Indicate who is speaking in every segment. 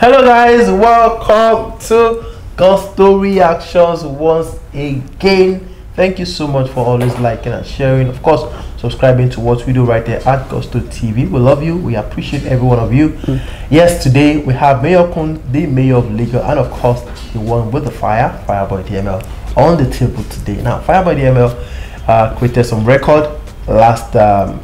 Speaker 1: Hello guys, welcome to Gusto Reactions once again. Thank you so much for always liking and sharing, of course subscribing to what we do right there at Gusto TV. We love you, we appreciate every one of you. Yes, today we have Mayorkun, the mayor of Lagos, and of course the one with the FIREBOY DML on the table today. Now FIREBOY DML created some record last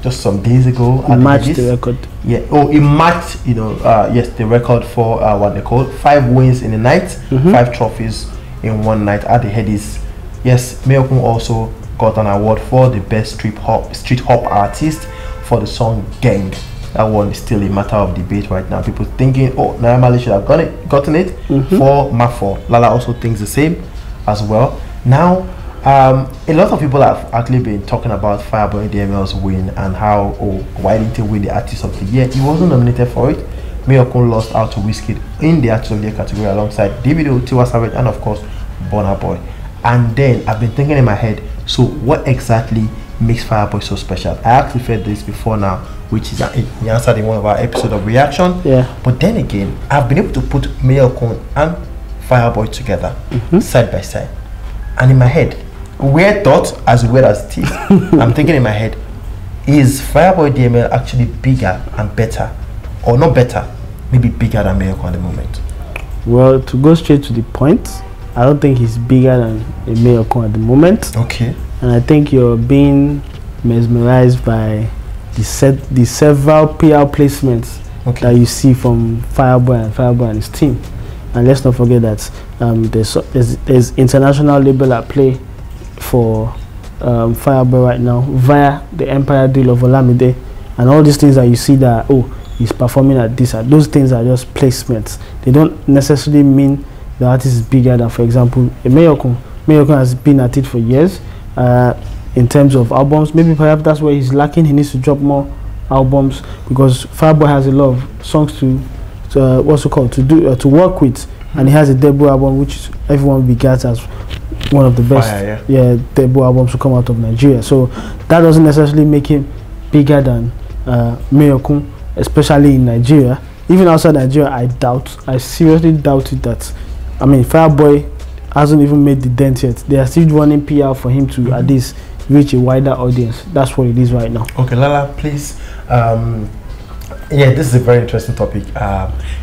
Speaker 1: just some days ago.
Speaker 2: It matched the record.
Speaker 1: Yeah. Oh, it matched, you know, yes, the record for what they call 5 wins in a night, 5 trophies in one night at the Headies. Yes, Mayorkun also got an award for the best street hop artist for the song Gang. That one is still a matter of debate right now. People thinking, oh, Naira should have gotten it for Mafo. Lala also thinks the same as well. Now a lot of people have actually been talking about FIREBOY DML's win and how, oh, why didn't he win the Artist of the Year? He wasn't nominated for it. Mayorkun lost out to Wizkid in the Artist of the Year category alongside DAVIDO, and of course Burna Boy. And then I've been thinking in my head, so what exactly makes FIREBOY so special? I actually said this before now, which is he answered in one of our episodes of reaction. Yeah. But then again, I've been able to put Mayorkun and FIREBOY together side by side, and in my head, weird thought as weird as it is, I'm thinking in my head, is FIREBOY DML actually bigger and better, or not better, maybe bigger than Mayorkun at the moment?
Speaker 2: Well, to go straight to the point, I don't think he's bigger than a Mayorkun at the moment. Okay. And I think you're being mesmerized by the several PR placements that you see from FIREBOY and his team. And let's not forget that there's international label at play for FIREBOY right now via the Empire deal of Olamide, and all these things that you see that, oh, he's performing at this, those things are just placements. They don't necessarily mean the artist is bigger than, for example, a Mayorkun. Mayorkun has been at it for years in terms of albums. Maybe perhaps that's where he's lacking. He needs to drop more albums because FIREBOY has a lot of songs to work with, and he has a debut album which everyone regards as one of the best debut albums to come out of Nigeria. So that doesn't necessarily make him bigger than Mayorkun, especially in Nigeria. Even outside Nigeria, I seriously doubt it. That, I mean, FIREBOY hasn't even made the dent yet. They are still running PR for him to at least reach a wider audience. That's what it is right now. Okay, Lala, please.
Speaker 1: Yeah, this is a very interesting topic.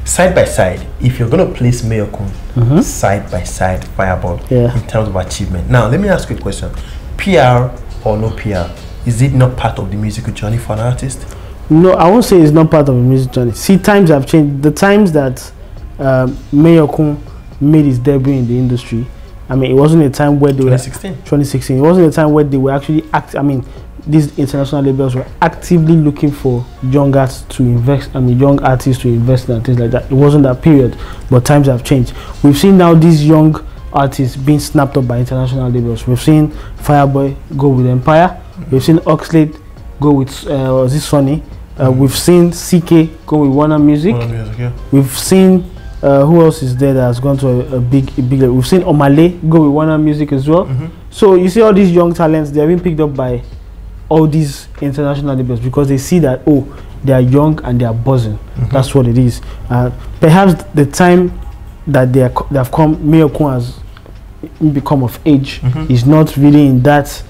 Speaker 1: Side by side, if you're going to place Mayorkun side by side FIREBOY in terms of achievement. Now, let me ask you a question. PR or no PR, is it not part of the musical journey for an artist?
Speaker 2: No, I won't say it's not part of the music journey. See, times have changed. The times that Mayorkun made his debut in the industry, I mean, it wasn't a time where they 2016. It wasn't a time where they were actually these international labels were actively looking for young artists to invest, young artists to invest in and things like that. It wasn't that period, but times have changed. We've seen now these young artists being snapped up by international labels. We've seen FIREBOY go with Empire. We've seen Oxlade go with Sonny. We've seen CK go with Warner Music. We've seen who else is there that has gone to a big level? We've seen Omale go with Warner Music as well. So you see all these young talents, they're being picked up by all these international labels because they see that, oh, they are young and they are buzzing. That's what it is. Perhaps the time that they have come, Mayorkun has become of age, is not really in that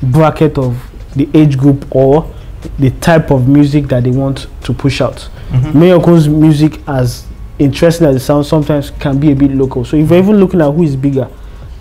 Speaker 2: bracket of the age group or the type of music that they want to push out. Mayorkun's music, as interesting as it sounds, sometimes can be a bit local. So if we're even looking at who is bigger,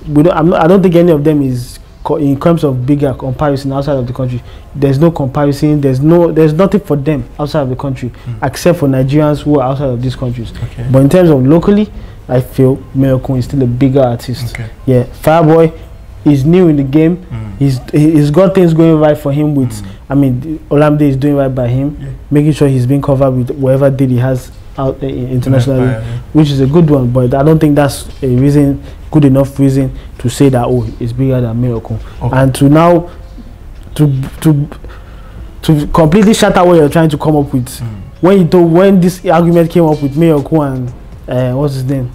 Speaker 2: I don't think any of them is, in terms of bigger comparison outside of the country. There's no comparison. There's nothing for them outside of the country except for Nigerians who are outside of these countries. But in terms of locally, I feel Mayorkun is still a bigger artist. Yeah, FIREBOY is new in the game. He's got things going right for him with, I mean, Olamide is doing right by him, making sure he's being covered with whatever deal he has out internationally, which is a good one. But I don't think that's a reason, good enough reason to say that, oh, it's bigger than Mayorkun. And to now to completely shatter what you're trying to come up with, when this argument came up with Mayorkun and what's his name,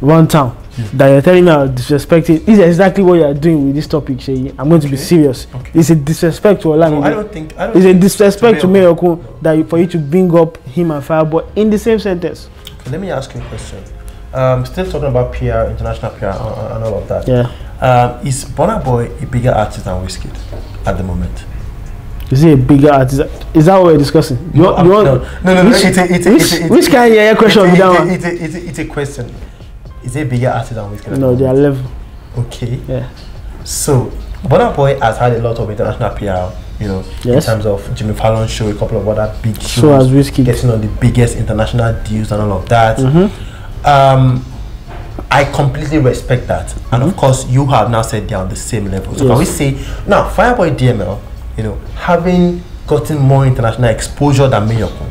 Speaker 2: Runtown, that you're telling me I'm disrespecting. This is exactly what you are doing with this topic, Shay. I'm going to be serious. It's a disrespect to Olamide.
Speaker 1: No, I don't think
Speaker 2: it's a disrespect to Mayorkun that for you to bring up him and Fireboy in the same sentence.
Speaker 1: Okay, let me ask you a question. Still talking about PR, international PR, and all of that.
Speaker 2: Yeah.
Speaker 1: Is Burna Boy a bigger artist than Wizkid at the moment?
Speaker 2: Is he a bigger artist? Is that what we're discussing?
Speaker 1: No.
Speaker 2: Which kind of question is that one?
Speaker 1: It's a question. Is he a bigger artist than Wizkid?
Speaker 2: No, they are level.
Speaker 1: Okay.
Speaker 2: Yeah.
Speaker 1: So Burna Boy has had a lot of international PR, in terms of Jimmy Fallon's show, a couple of other big shows.
Speaker 2: So has Wizkid.
Speaker 1: Getting on the biggest international deals and all of that. I completely respect that, and of course you have now said they're on the same level. So can we say now FIREBOY DML, having gotten more international exposure than Mayorkun,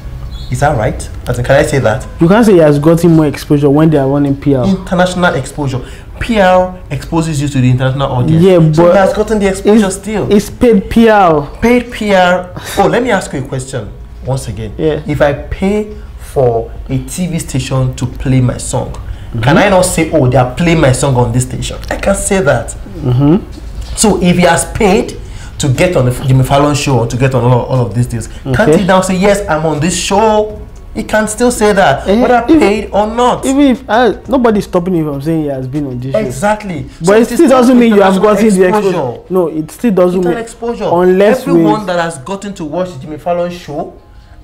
Speaker 1: is that right? Can I say that?
Speaker 2: You can't say he has gotten more exposure when they are running PR.
Speaker 1: International exposure. PR exposes you to the international audience.
Speaker 2: Yeah, but
Speaker 1: so he has gotten the exposure still.
Speaker 2: It's paid PR.
Speaker 1: Paid PR. Oh, let me ask you a question once again.
Speaker 2: Yeah.
Speaker 1: If I pay for a TV station to play my song, can I not say, oh, they are playing my song on this station? I can say that. So if he has paid to get on the Jimmy Fallon show or to get on all of these deals, can't he now say, yes, I'm on this show? He can still say that, whether paid or not.
Speaker 2: Even if nobody's stopping him from saying he has been on this show.
Speaker 1: Exactly.
Speaker 2: But so it still doesn't mean you have gotten the exposure. No, it still doesn't mean
Speaker 1: exposure.
Speaker 2: Unless
Speaker 1: everyone that has gotten to watch the Jimmy Fallon show,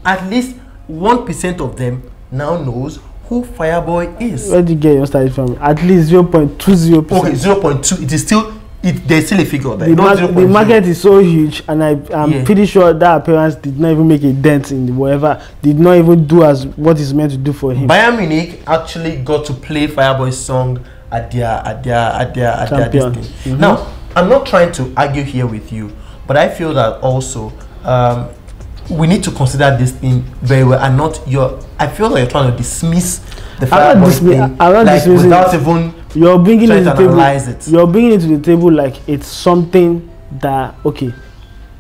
Speaker 1: at least 1% of them now knows who FIREBOY is.
Speaker 2: Where did you get your study from? At least 0.20%.
Speaker 1: Okay, 0.2. It is still. There's still a figure there.
Speaker 2: The market is so huge, and I'm pretty sure that appearance did not even make a dent in whatever. Did not even do as what is meant to do for him.
Speaker 1: Bayern Munich actually got to play FIREBOY's song at their thing. Now, I'm not trying to argue here with you, but I feel that also we need to consider this thing very well, and not I feel like you're trying to dismiss the FIREBOY thing, like without even.
Speaker 2: You're bringing it to the table. You're bringing it to the table like it's something that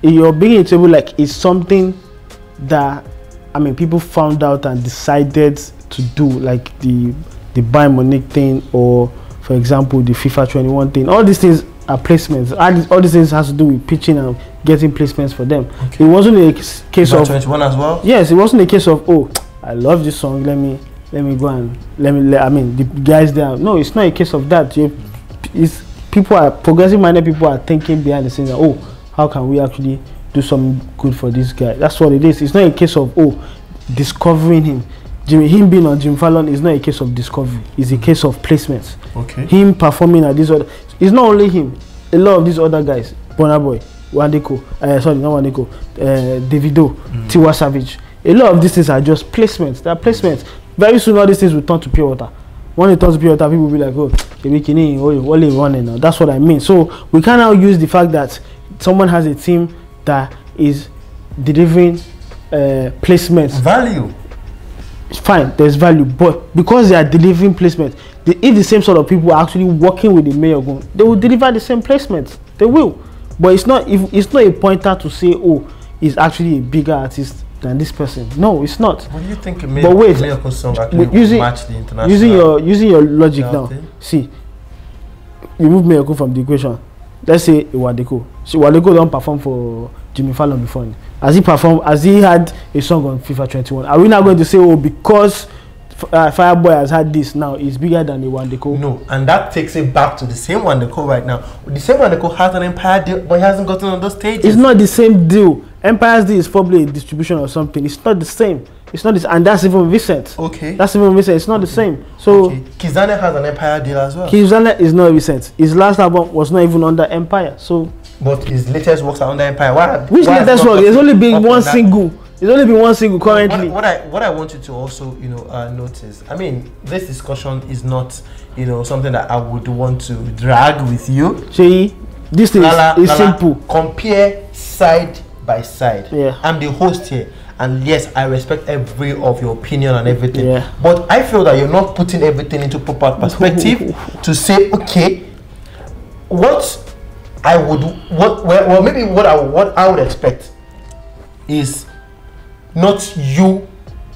Speaker 2: You're bringing it to the table like it's something that people found out and decided to do, like the Bayern Munich thing, or for example the FIFA 21 thing. All these things are placements. All these things has to do with pitching and getting placements for them. It wasn't a case
Speaker 1: FIFA
Speaker 2: of
Speaker 1: 21 as well.
Speaker 2: Yes, it wasn't a case of I love this song. Let me go and the guys there. No, it's not a case of that. Progressive minded people are thinking behind the scenes that, how can we actually do something good for this guy? That's what it is. It's not a case of discovering him. Him being on Jim Fallon is not a case of discovery. It's a case of placements.
Speaker 1: Okay.
Speaker 2: Him performing at this other. It's not only him. A lot of these other guys, Burna Boy, Davido, Tiwa Savage. A lot of these things are just placements. They are placements. Very soon all these things will turn to pure water. When it turns to pure water, people will be like, only running now. That's what I mean. So we can now use the fact that someone has a team that is delivering placements.
Speaker 1: Value.
Speaker 2: Fine, there's value. But because they are delivering placements, if the same sort of people are actually working with the Mayorkun, they will deliver the same placements. They will. But it's not a pointer to say, he's actually a bigger artist than this person. No, it's not.
Speaker 1: What do you think Mayorkun song actually match the international?
Speaker 2: Using your logic now. See, you move Mayorkun from the equation. Let's say Iwadeko. So Iwadeko don't perform for Jimmy Fallon before. Has he had a song on FIFA 21? Are we now going to say, because FIREBOY has had this now, is bigger than the Iwadeko?
Speaker 1: No, and that takes it back to the same Iwadeko right now. The same Iwadeko has an Empire deal, but he hasn't gotten on those stages.
Speaker 2: It's not the same deal. Empire's deal is probably a distribution or something. It's not the same. It's not this, and that's even recent.
Speaker 1: Okay.
Speaker 2: That's even recent. It's not the same. So
Speaker 1: Kizane has an Empire deal as well.
Speaker 2: Kizane is not recent. His last album was not even under Empire. So.
Speaker 1: But his latest works are under Empire.
Speaker 2: Which latest work? There's only been one single. There's only been one single currently.
Speaker 1: What I want you to also notice. I mean, this discussion is not something that I would want to drag with you.
Speaker 2: See, this thing is simple.
Speaker 1: Compare side by side.
Speaker 2: Yeah.
Speaker 1: I'm the host here, and yes, I respect every of your opinion and everything.
Speaker 2: Yeah.
Speaker 1: But I feel that you're not putting everything into proper perspective to say, okay, what I would expect is not you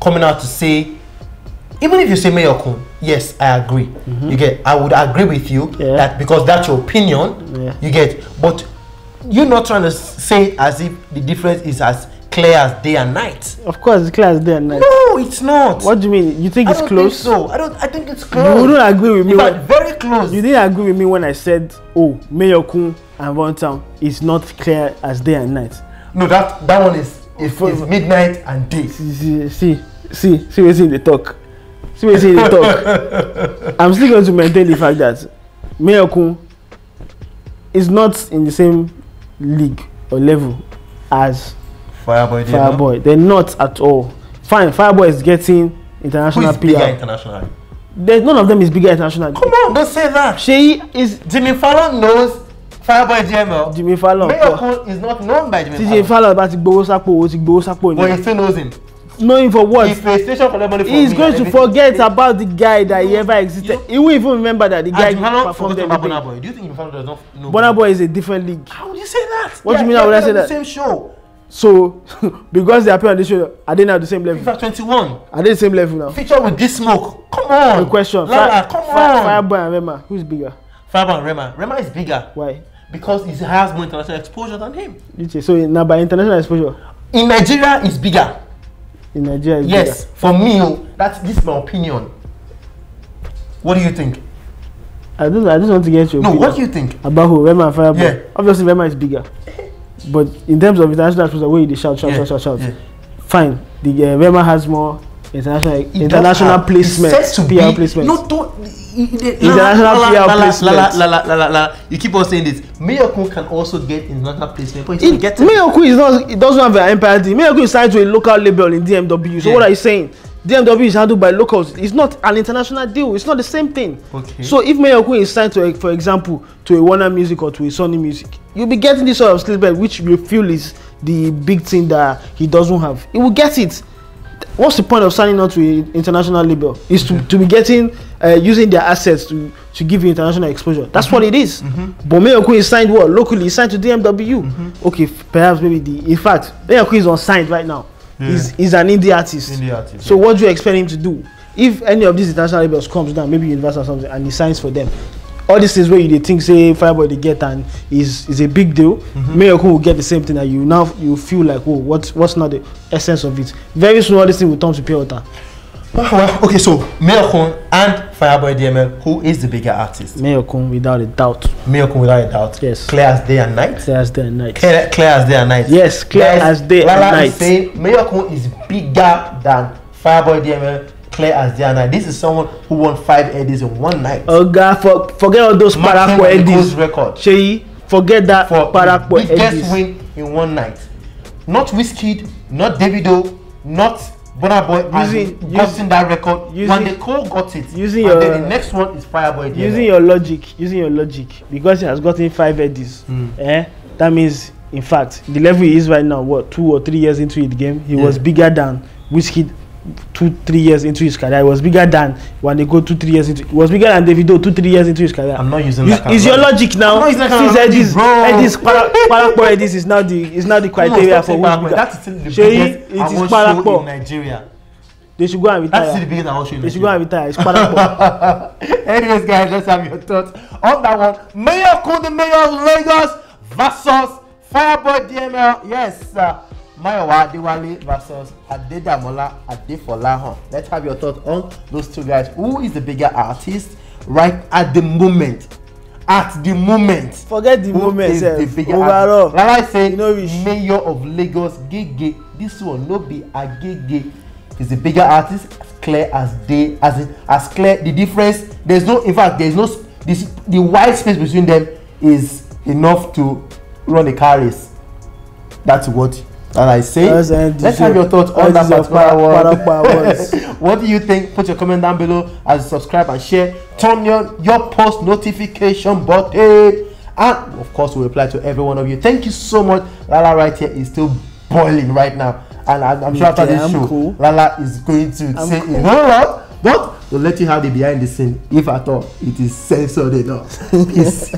Speaker 1: coming out to say, even if you say Mayorkun, yes, I agree. You get, I would agree with you that because that's your opinion. You get, but you're not trying to say as if the difference is as clear as day and night.
Speaker 2: Of course, it's clear as day and night.
Speaker 1: No, it's not.
Speaker 2: What do you mean? You think it's close?
Speaker 1: So I think it's close.
Speaker 2: You don't agree with me.
Speaker 1: Very close.
Speaker 2: You didn't agree with me when I said, "Oh, Mayorkun and Runtown is not clear as day and night."
Speaker 1: No, that one is midnight and day.
Speaker 2: See, what's in the talk. See what's in the talk. I'm still going to maintain the fact that Mayorkun is not in the same league or level as Fireboy. They're not at all. Fine, Fireboy is getting international PR.
Speaker 1: Who is bigger internationally?
Speaker 2: None of them is bigger internationally.
Speaker 1: Come on, don't say that. Jimmy Fallon knows Fireboy DML.
Speaker 2: Jimmy Fallon.
Speaker 1: Mayorkun is not known by Jimmy Fallon.
Speaker 2: Jimmy Fallon about to go Sapo.
Speaker 1: But he still knows him.
Speaker 2: Know him for what?
Speaker 1: If PlayStation for the money,
Speaker 2: he's going to forget about the guy that he ever existed. He won't even remember that the guy performed everything.
Speaker 1: Do you think Jimmy Fallon does not know?
Speaker 2: Burna Boy is a different league.
Speaker 1: How would you say that?
Speaker 2: What do you mean? How would I say that?
Speaker 1: Same show.
Speaker 2: So, because they appear on this show, are they now the same level?
Speaker 1: FIFA 21.
Speaker 2: Are they the same level now?
Speaker 1: Feature with this smoke. Come on.
Speaker 2: The question.
Speaker 1: Lala, come on.
Speaker 2: Fireboy and Rema, who's bigger?
Speaker 1: Fireboy and Rema. Rema is bigger.
Speaker 2: Why?
Speaker 1: Because he has more international exposure than him.
Speaker 2: So now by international exposure,
Speaker 1: in Nigeria is bigger.
Speaker 2: In Nigeria, is
Speaker 1: yes, bigger. For me, this is my opinion. What do you think?
Speaker 2: I just want to get your opinion.
Speaker 1: What do you think
Speaker 2: about who? Rema and Fireboy.
Speaker 1: Yeah.
Speaker 2: Obviously, Rema is bigger. But in terms of international exposure, where they shout.
Speaker 1: Yeah.
Speaker 2: Fine. The Rema has more international placement. PR placement. International PR placement.
Speaker 1: You keep on saying this. Mayorkun can also get international placement, but
Speaker 2: Mayorkun it doesn't have an empire. Mayorkun is signed to a local label in DMW. So what are you saying? DMW is handled by locals. It's not an international deal. It's not the same thing.
Speaker 1: Okay.
Speaker 2: So if Mayorkun is signed to, for example, to a Warner Music or to a Sony Music, you'll be getting this sort of skill belt, which you feel is the big thing that he doesn't have. He will get it. What's the point of signing on to an international label? Is to be getting using their assets to give you international exposure. That's what it is. But Mayorkun is signed what? Locally, he's signed to DMW. Okay, perhaps maybe in fact, Mayorkun is unsigned right now. Yeah. He's an indie artist. So what do you expect him to do? If any of these international labels comes down, maybe Universal or something, and he signs for them, all this is where you think say Fireboy they get and is a big deal. Mayorkun will get the same thing, and you feel like, oh, what's not the essence of it? Very soon all this thing will turn to pure water.
Speaker 1: Well, okay, so Mayorkun and Fireboy DML, who is the bigger artist?
Speaker 2: Mayorkun without a doubt.
Speaker 1: Mayorkun without a doubt.
Speaker 2: Yes.
Speaker 1: Clear as day and night.
Speaker 2: Clear as day and night.
Speaker 1: Clear as day and night.
Speaker 2: Yes, clear as day and night.
Speaker 1: Is saying Mayorkun is bigger than Fireboy DML. Clear as day and night. This is someone who won 5 Headies in one night.
Speaker 2: Oh God, forget all those Parakpo Headies. Sheyi, forget that Parakpo Headies.
Speaker 1: Biggest win in one night. Not Wizkid, not Davido, not Burna Boy gotten that record. When the Cole got it, then the next one is Fireboy DML.
Speaker 2: Using your logic, because he has gotten 5 Headies, that means in fact the level he is right now, what, 2 or 3 years into the game, he was bigger than Wizkid 2-3 years into his career. It was bigger than when they go 2-3 years into. It was bigger than Davido 2-3 years into his career.
Speaker 1: I'm not using that.
Speaker 2: Is your logic now?
Speaker 1: I'm not using
Speaker 2: Parakpo is now the criteria for who's bigger.
Speaker 1: That is still the biggest show in Nigeria.
Speaker 2: They should go and retire.
Speaker 1: That's still the biggest award show in Nigeria.
Speaker 2: They should go and retire. It's Parakpo.
Speaker 1: Anyways, guys, let's have your thoughts on that one. Mayorkun, the mayor of Lagos versus Fireboy DML. Yes, Mayowa Adewale versus Adedamola Adefolahan. Let's have your thoughts on those two guys. Who is the bigger artist right at the moment? At the moment.
Speaker 2: Forget the moment.
Speaker 1: Is the bigger
Speaker 2: overall.
Speaker 1: Like I said, Mayor of Lagos, Gege. This one no be a Gege. Is the bigger artist, as clear as day, as clear. The difference, there's no, in fact, there's no, the wide space between them is enough to run a car race. That's what I say. Let's have your thoughts on that particular one. What do you think? Put your comment down below as you subscribe and share. Turn on your post notification button, and of course we'll reply to every one of you. Thank you so much. Lala right here is still boiling right now, and I'm sure after this show Lala is going to say a whole lot, but we'll let you have the behind the scene if at all it is censored enough. Peace.